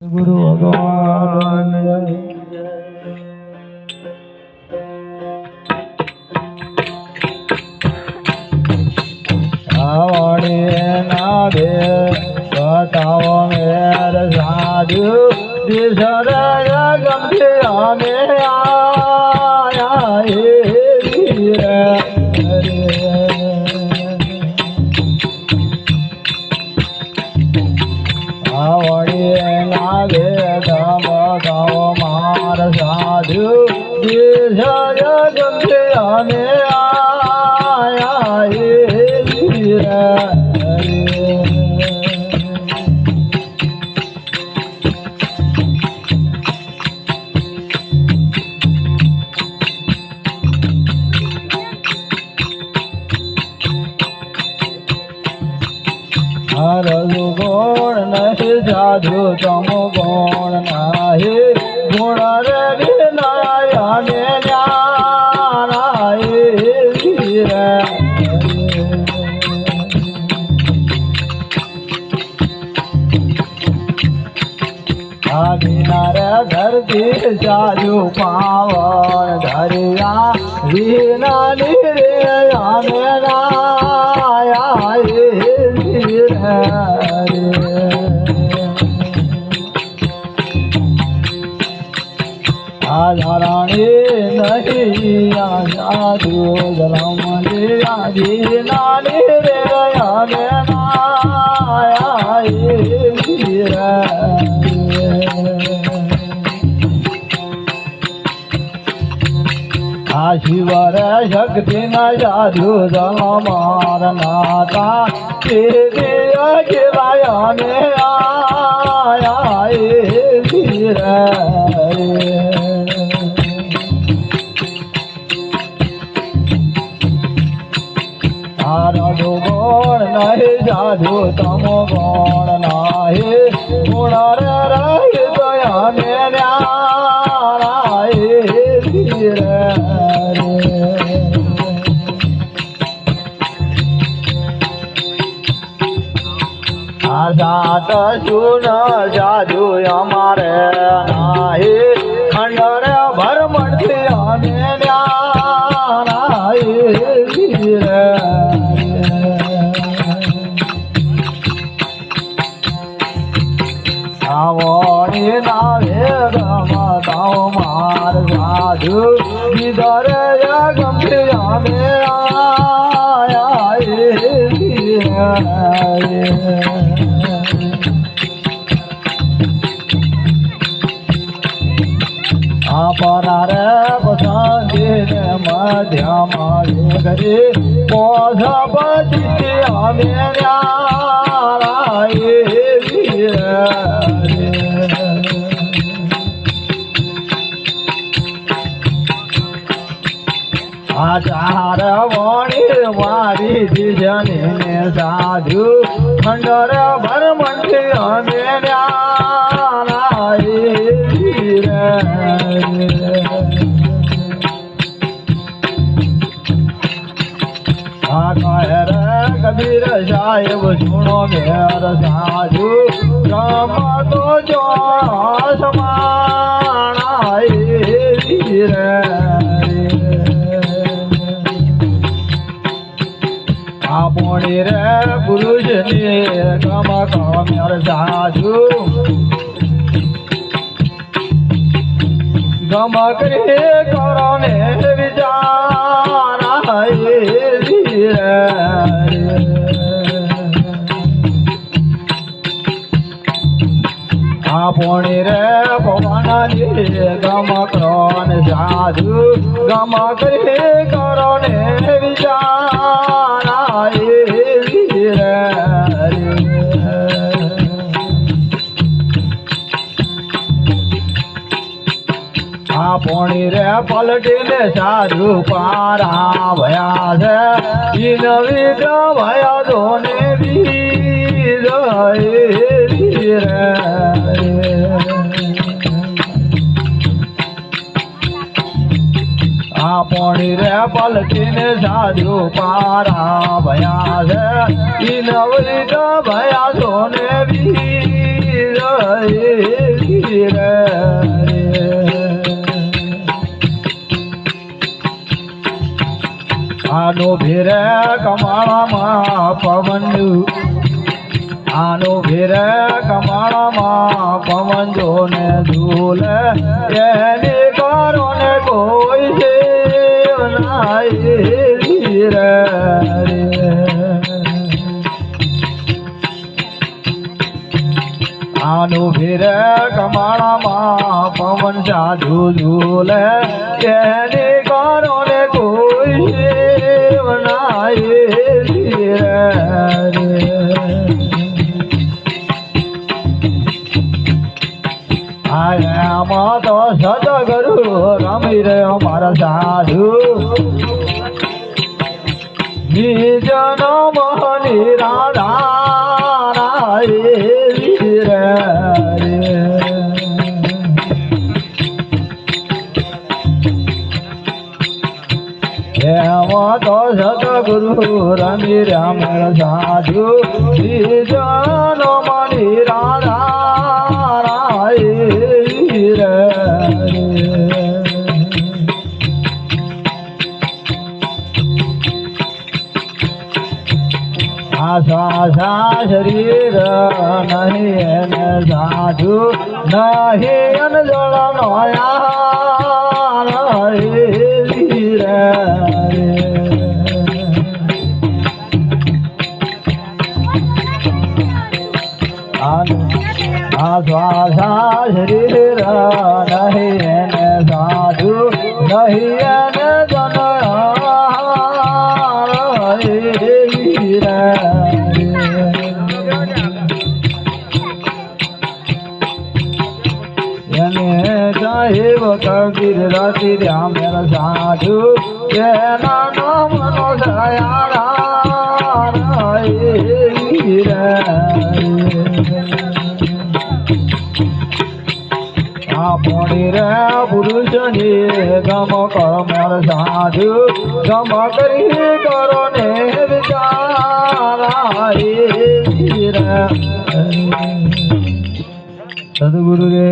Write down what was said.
गुरु भगवान आवड़े नादे बताओ मेरे साधु दिशर गमते आने आया आवड़े नागे बताओ मार साधु दिशर गमते आने आया रघु गुण नहीं साधु तम गुण नाही गुण रे नारायण रे धरती साधु पावन धरिया वीना रे आधाराणी नहीं साधु जलम आदि नानी रे शिवर शक्ति न साधु जलमार नाता ने आया गुण नहीं साधु तम गुण नाही गुण रही दया सात सुन साधु हमारे नाही खंडर भर मर्दी आवड़ी नावे गमताओ मार साधु इधर गमते अपरार बसांदे मध्यम घरे पौधा बचते आचार वाणी वारी दिजने साधु खंडर भर मंटे कबीर साहेब सुनो मेरा साधु राम तो जो समान आपणी रे पुरुष ने गम काम्यर साधु गम करे करने विचार आपणी रे पवन गम करण साधु गम करे करने विचार आपणी रे पलटीने साधु पारा भया से विध भया दोने वीर आपणी रे पलटीने साधु पारा भया से विध भया दोने वीर આનો ભેરે કમાળામાં પવનનું આનો ભેરે કમાળામાં પવન જોને ઝૂલે એની કરો ને કોઈ છે રે આનો ભેરે કમાળામાં પવન સાધુ ઝૂલે એની કરો ને કોઈ છે આયામાં તો સદગુરુ રમી રહ્યો મારા સાધુ નિજન મોહની રાધા રે એમાં તો સદગુરુ રમી રહ્યા મારા સાધુ નિજન મોહની રાધા આશા શરીર નહીં સાધુ નહીં જળ આશા શરીર નહીં સાધુ નહીં જન સાહેબ કબીર રતિ રામ સાધુ એના નામનો દયા પોણી રે પુરુષની ગમ કરો મેર સાધુ ગમ કરી કરો ને વિચારા સદગુરુ રે